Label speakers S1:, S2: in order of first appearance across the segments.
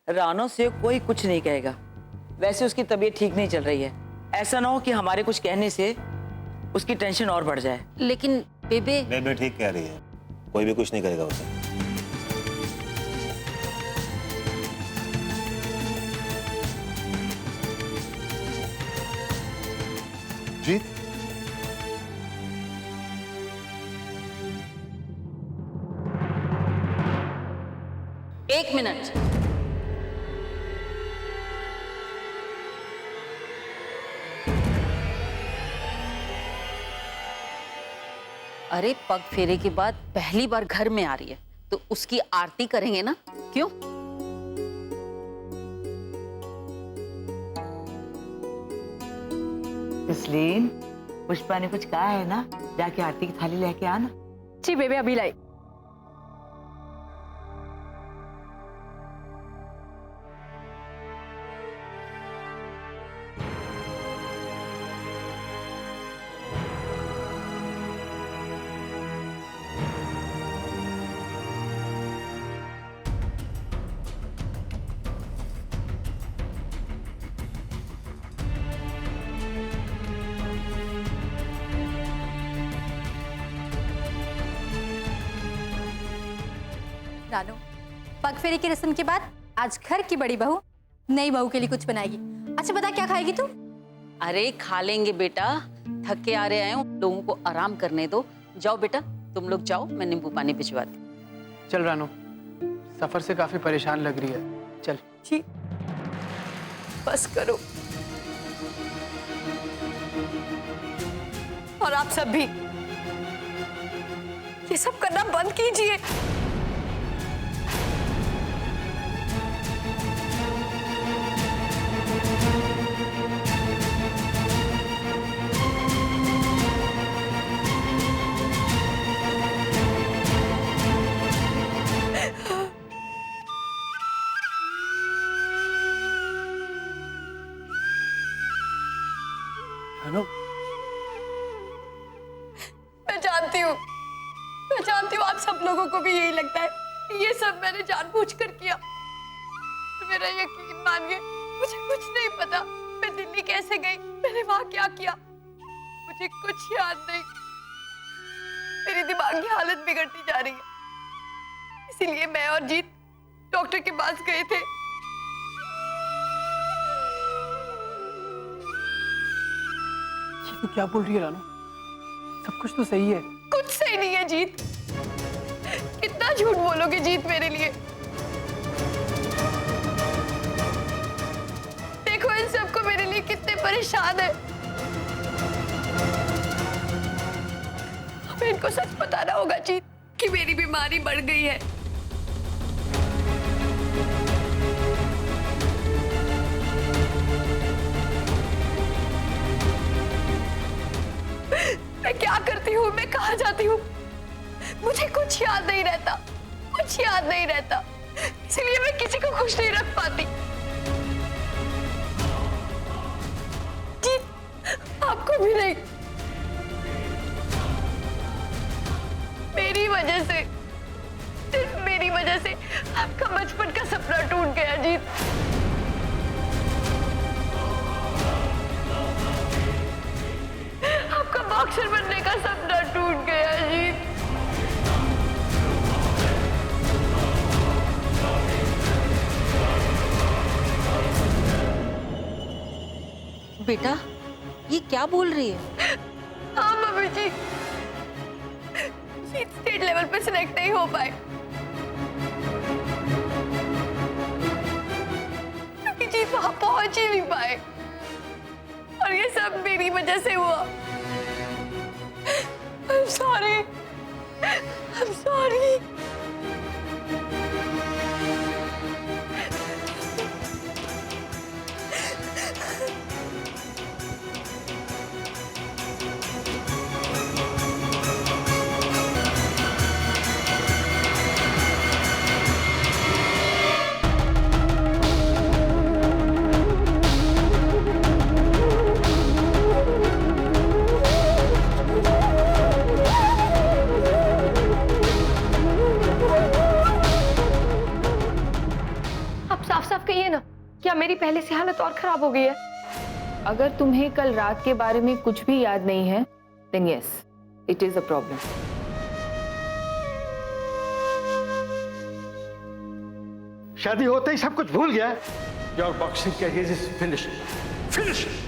S1: रानो से कोई कुछ नहीं कहेगा। वैसे उसकी तबीयत ठीक नहीं चल रही है। ऐसा ना हो कि हमारे कुछ कहने से उसकी टेंशन और बढ़ जाए।
S2: लेकिन बेबे
S3: बेबे ठीक कह रही है, कोई भी कुछ नहीं करेगा उसे।
S4: जीत,
S2: एक मिनट। अरे पग फेरे के बाद पहली बार घर में आ रही है तो उसकी आरती करेंगे ना, क्यों?
S1: तस्लीम, पुष्पा ने कुछ कहा है ना, जाके आरती की थाली लेके आना।
S5: जी बेबे, अभी लाई।
S6: रानो, पगफेरी की रस्म के बाद आज घर की बड़ी बहू नई बहू के लिए कुछ बनाएगी। अच्छा बता, क्या खाएगी तू?
S2: अरे खा लेंगे बेटा, थक के आ रहे हैं, लोगों को आराम करने दो। जाओ बेटा, तुम लोग जाओ, मैं नींबू पानी भिजवाती।
S7: चल रानो, सफर से काफी परेशान लग रही है, चल।
S5: जी बस करो। और आप सब भी ये सब करना बंद कीजिए।
S7: रानो,
S5: मैं जानती हूँ आप सब लोगों को भी यही लगता है। ये सब मैंने जानबूझकर किया। तो मेरा यकीन मानिए, मुझे कुछ नहीं पता। मैं दिल्ली कैसे गई, मैंने वहां क्या किया, मुझे कुछ याद नहीं। मेरी दिमाग की हालत बिगड़ती जा रही है, इसीलिए मैं और जीत डॉक्टर के पास गए थे।
S7: ये तू क्या बोल रही है रानो? सब कुछ तो सही है।
S5: कुछ सही नहीं है जीत। कितना झूठ बोलोगे जीत मेरे लिए? देखो इन सबको मेरे लिए कितने परेशान है। हमें इनको सच बताना होगा जीत कि मेरी बीमारी बढ़ गई है। मैं क्या करती हूँ, मैं कहाँ जाती हूँ, मुझे कुछ याद नहीं रहता, कुछ याद नहीं रहता। इसलिए मैं किसी को खुश नहीं रख पाती। जीत, आपको भी नहीं। मेरी वजह से, सिर्फ मेरी वजह से आपका बचपन का सपना टूट गया जीत। आपका बॉक्सर बनने का सपना टूट गया जीत।
S2: बेटा, ये क्या बोल रही है?
S5: हाँ मम्मी जी, जीत स्टेट लेवल पे सिलेक्ट नहीं हो पाए क्योंकि जीत वहां पहुंच ही नहीं पाए, और ये सब मेरी वजह से हुआ। I'm sorry. I'm sorry. कहिए ना, क्या मेरी पहले से हालत और खराब हो गई है? अगर तुम्हें कल रात के बारे में कुछ भी याद नहीं है, then yes, it is a problem.
S4: शादी होते ही सब कुछ भूल गया। Your boxing career is finished. Finished.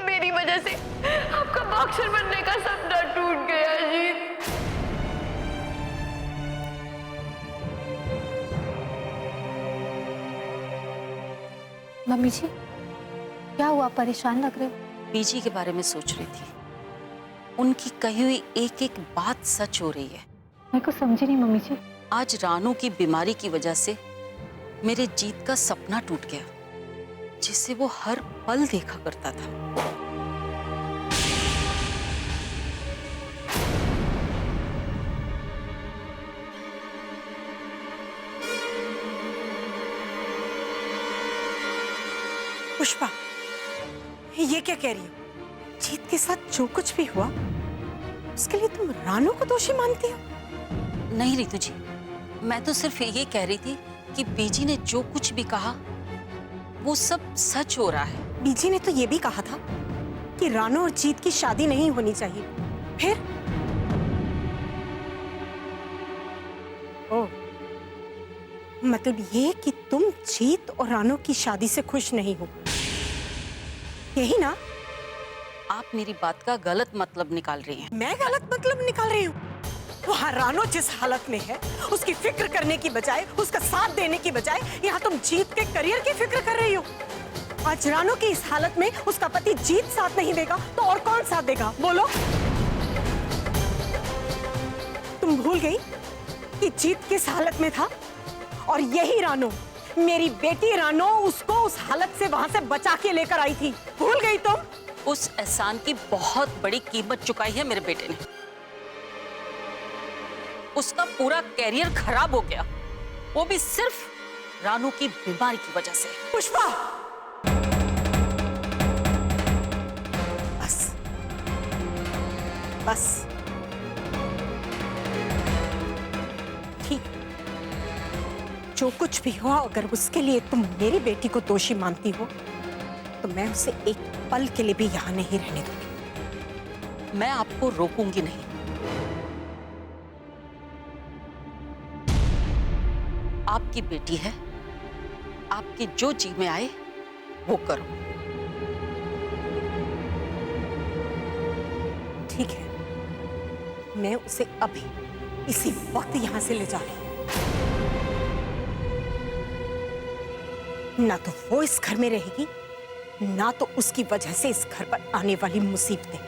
S5: मेरी वजह से आपका बॉक्सर बनने का सपना टूट गया जी।
S6: मम्मी जी, क्या हुआ? परेशान लग रहे हो।
S2: बीजी के बारे में सोच रही थी। उनकी कही हुई एक एक बात सच हो रही है।
S6: मैं कुछ समझी नहीं मम्मी जी।
S2: आज रानू की बीमारी की वजह से मेरे जीत का सपना टूट गया, जिसे वो हर पल देखा करता था।
S8: पुष्पा, ये क्या कह रही हो? जीत के साथ जो कुछ भी हुआ उसके लिए तुम रानू को दोषी मानती हो?
S2: नहीं रितु जी, मैं तो सिर्फ ये कह रही थी कि बीजी ने जो कुछ भी कहा वो सब सच हो रहा है।
S8: बीजी ने तो ये भी कहा था कि रानू और जीत की शादी नहीं होनी चाहिए। फिर ओ, मतलब ये कि तुम जीत और रानू की शादी से खुश नहीं हो, यही ना?
S2: आप मेरी बात का गलत मतलब निकाल रही हैं।
S8: मैं गलत मतलब निकाल रही हूँ? वहाँ रानू जिस हालत में है उसकी फिक्र करने की बजाय, उसका साथ देने की बजाय, यहाँ तुम जीत के करियर की फिक्र कर रही हो। आज रानू की इस हालत में उसका पति जीत साथ नहीं देगा तो और कौन साथ देगा? बोलो। तुम भूल गई कि जीत किस हालत में था, और यही रानू, मेरी बेटी रानू, उसको उस हालत से वहां से बचा के लेकर आई थी। भूल गई तुम?
S2: उस एहसान की बहुत बड़ी कीमत चुकाई है मेरे बेटे ने। उसका पूरा कैरियर खराब हो गया, वो भी सिर्फ रानू की बीमारी की वजह से।
S8: पुष्पा, बस बस, ठीक। जो कुछ भी हुआ, अगर उसके लिए तुम मेरी बेटी को दोषी मानती हो तो मैं उसे एक पल के लिए भी यहां नहीं रहने दूंगी।
S2: मैं आपको रोकूंगी नहीं। आपकी बेटी है, आपकी जो जी में आए वो करो।
S8: ठीक है, मैं उसे अभी इसी वक्त यहां से ले जा रही हूं। ना तो वो इस घर में रहेगी, ना तो उसकी वजह से इस घर पर आने वाली मुसीबतें।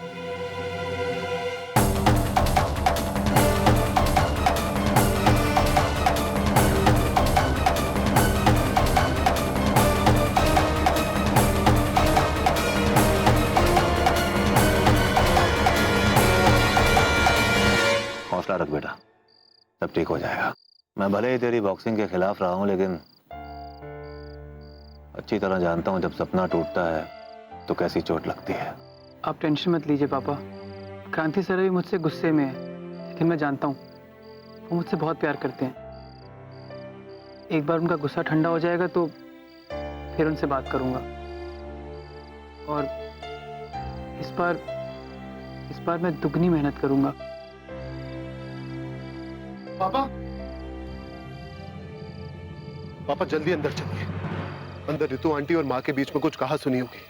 S3: सब ठीक हो जाएगा। मैं भले ही तेरी बॉक्सिंग के खिलाफ रहा हूं, लेकिन अच्छी तरह जानता हूं जब सपना टूटता है तो कैसी चोट लगती है।
S7: आप टेंशन मत लीजिए पापा। क्रांति सर भी मुझसे गुस्से में है, लेकिन मैं जानता हूँ वो मुझसे बहुत प्यार करते हैं। एक बार उनका गुस्सा ठंडा हो जाएगा तो फिर उनसे बात करूंगा। और इस बार मैं दुगनी मेहनत करूंगा।
S9: पापा जल्दी अंदर चलिए। अंदर रितु आंटी और माँ के बीच में कुछ कहा सुनी होगी,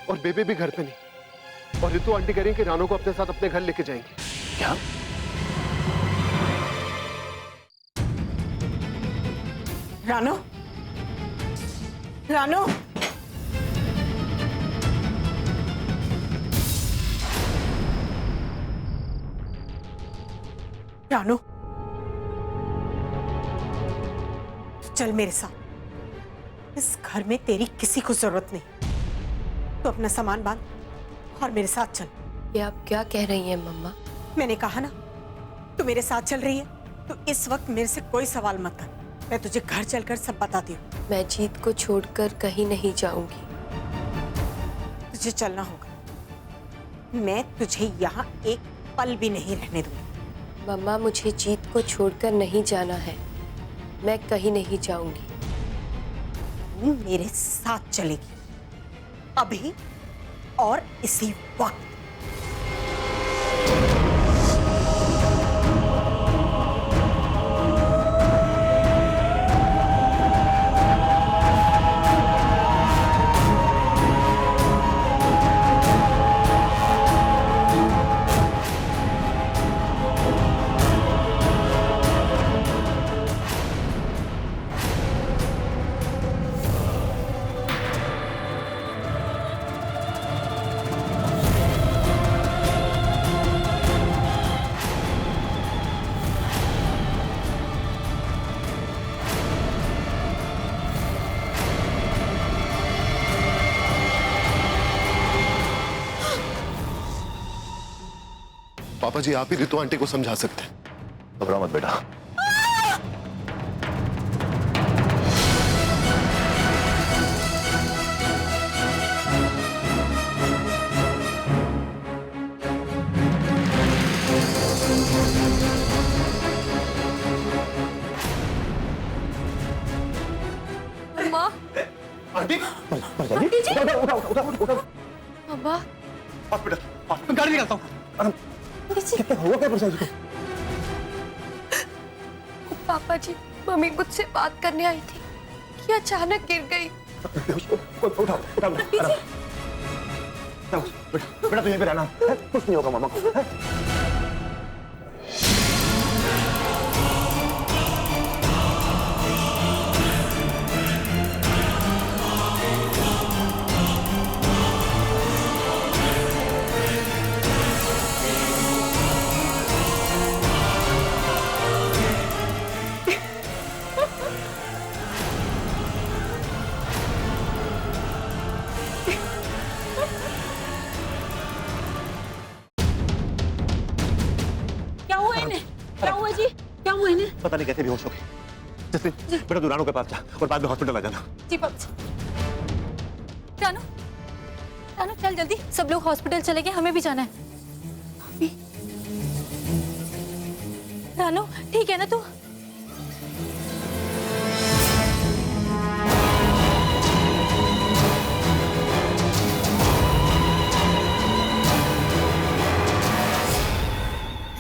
S9: और बेबे भी घर पे नहीं, और रितु आंटी कह रही हैं कि रानो को अपने साथ अपने घर लेके जाएंगे।
S3: क्या?
S8: रानो, रानो, रानो, चल मेरे साथ। इस घर में तेरी किसी को जरूरत नहीं। तो अपना सामान बांध और मेरे साथ चल।
S5: ये आप क्या कह रही हैं मम्मा?
S8: मैंने कहा ना, तू मेरे साथ चल रही है तो इस वक्त मेरे से कोई सवाल मत कर। मैं तुझे घर चलकर सब बताती हूँ।
S5: मैं जीत को छोड़कर कहीं नहीं जाऊंगी।
S8: तुझे चलना होगा। मैं तुझे यहाँ एक पल भी नहीं रहने दूंगी।
S5: मम्मा मुझे जीत को छोड़कर नहीं जाना है। मैं कहीं नहीं जाऊंगी।
S8: तू मेरे साथ चलेगी, अभी और इसी वक्त।
S9: पापा जी, आप ही रितु आंटी को समझा सकते हैं।
S3: घबरा मत बेटा।
S5: माँ,
S9: आंटी,
S5: मम्मा,
S7: मैं गाड़ी निकालता हूँ।
S9: हुआ क्या प्रसाद को?
S5: पापा जी, मम्मी मुझसे बात करने आई थी कि अचानक गिर गई।
S3: उठाओ बेटा, तो यहीं पे रहना, कुछ नहीं होगा मामा को। पता नहीं कैसे बेहोश हो गई। जैसे बेटा तू रानो के पास जा और बाद में हॉस्पिटल आ जाना।
S6: जी पापा। रानो, रानो चल जल्दी, सब लोग हॉस्पिटल चले गए, हमें भी जाना है। रानो ठीक है ना तू?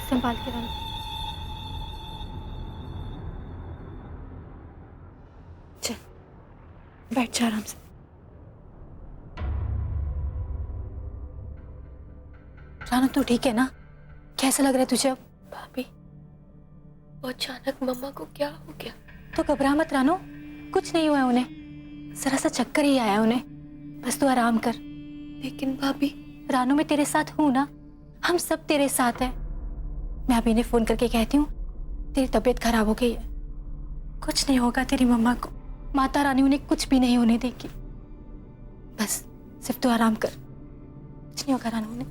S6: संभाल के रानो। चल बैठ जा आराम से। रानो तू ठीक है ना? कैसा लग रहा है तुझे अब?
S5: भाभी, वो अचानक मम्मा को क्या हो गया?
S6: तो घबरा मत रानो, कुछ नहीं हुआ है उन्हें, जरा सा चक्कर ही आया उन्हें, बस तू आराम कर।
S5: लेकिन भाभी,
S6: रानो मैं तेरे साथ हूं ना, हम सब तेरे साथ हैं। मैं अभी इन्हें फोन करके कहती हूँ तेरी तबीयत खराब हो गई है, कुछ नहीं होगा तेरी मम्मा को, माता रानी उन्हें कुछ भी नहीं होने देगी, बस सिर्फ तू आराम कर, कुछ नहीं होगा रानो उन्हें।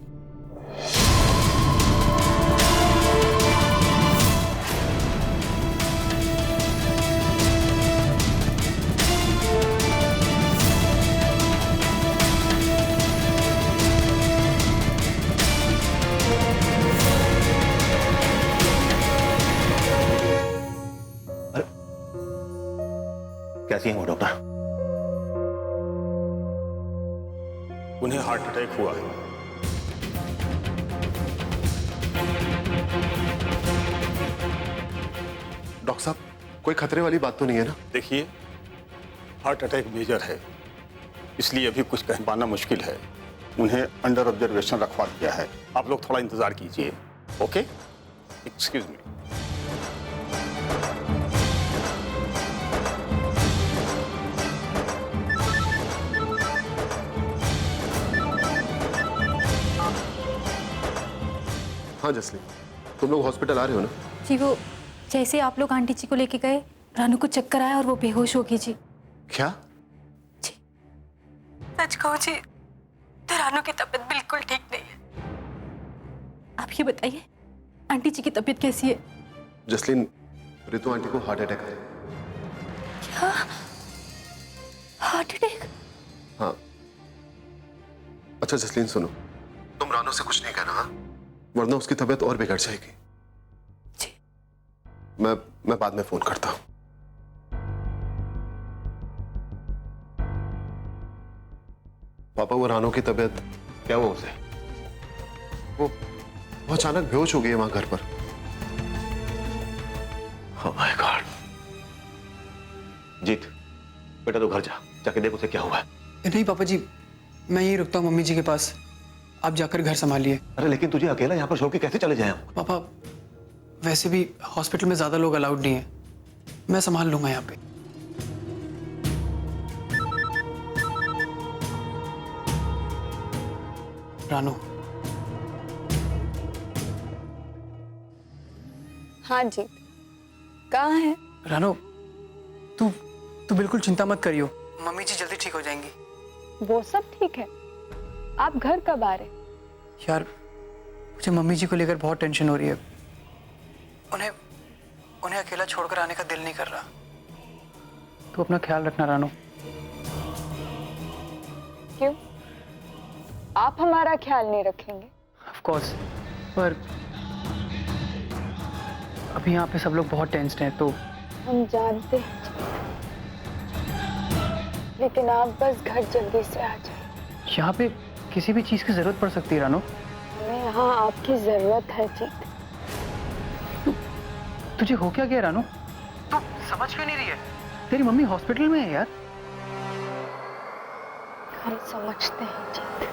S3: उन्हें हार्ट अटैक हुआ है।
S9: डॉक्टर साहब, कोई खतरे वाली बात तो नहीं है ना?
S3: देखिए, हार्ट अटैक मेजर है, इसलिए अभी कुछ कह पाना मुश्किल है। उन्हें अंडर ऑब्जर्वेशन रखवा दिया है। आप लोग थोड़ा इंतजार कीजिए। Okay, excuse me.
S9: हाँ जसलीन, तुम लोग हॉस्पिटल आ रहे हो ना?
S6: जी वो जैसे आप लोग आंटी जी को लेके गए, रानू को चक्कर आया और वो बेहोश हो गई जी।
S9: क्या?
S6: जी सच कहो जी, तो रानू की तबीयत बिल्कुल ठीक नहीं है। आप ये बताइए आंटी जी की तबीयत कैसी है?
S9: जसलीन, रितु आंटी को हार्ट अटैक है।
S6: क्या? Heart attack?
S9: हाँ। अच्छा जसलीन सुनो, तुम रानू से कुछ नहीं कहना, हाँ? वरना उसकी तबीयत और बिगड़ जाएगी।
S6: जी।
S9: मैं बाद में फोन करता हूं। पापा, वो रानू की तबीयत क्या हुआ उसे? वो अचानक बेहोश हो गई है वहां घर पर।
S3: Oh my God. जीत, बेटा तो घर जा, जाके देख उसे क्या हुआ है।
S7: नहीं पापा जी, मैं यहीं रुकता हूँ मम्मी जी के पास, आप जाकर घर संभालिए।
S3: अरे लेकिन तुझे अकेला यहाँ पर छोड़ के कैसे चले जाए हम?
S7: पापा वैसे भी हॉस्पिटल में ज्यादा लोग अलाउड नहीं है, मैं संभाल लूंगा यहाँ पे। रानू।
S5: हाँ जी, कहाँ है?
S7: रानू, तू बिल्कुल चिंता मत करियो, मम्मी जी जल्दी ठीक हो जाएंगी।
S5: वो सब ठीक है, आप घर कब आ रहे?
S7: यार मुझे मम्मी जी को लेकर बहुत टेंशन हो रही है। उन्हें अकेला छोड़कर आने का दिल नहीं कर रहा। तू अपना ख्याल रखना रानू।
S5: क्यों? आप हमारा ख्याल नहीं रखेंगे?
S7: ऑफ कोर्स, पर अभी यहाँ पे सब लोग बहुत टेंस्ड हैं तो।
S5: हम जानते हैं, लेकिन आप बस घर जल्दी से आ जाइए।
S7: यहाँ पे किसी भी चीज की जरूरत पड़ सकती है रानू।
S5: हमें यहाँ आपकी जरूरत है जीत।
S7: तुझे हो क्या गया रानू? तू समझ क्यों नहीं रही है? तेरी मम्मी हॉस्पिटल में है यार।
S5: हम समझते हैं जीत,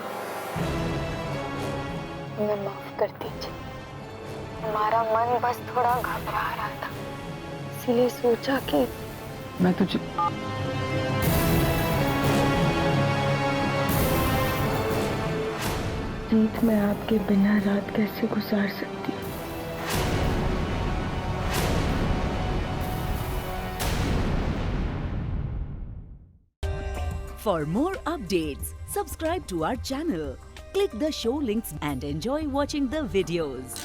S5: हमें माफ कर दीजिए। हमारा मन बस थोड़ा घबरा रहा था, इसीलिए सोचा कि
S7: मैं तुझे
S5: जीत, मैं आपके बिना रात कैसे गुजार सकती हूँ?
S10: For more updates, subscribe to our channel, click the show links and enjoy watching the videos.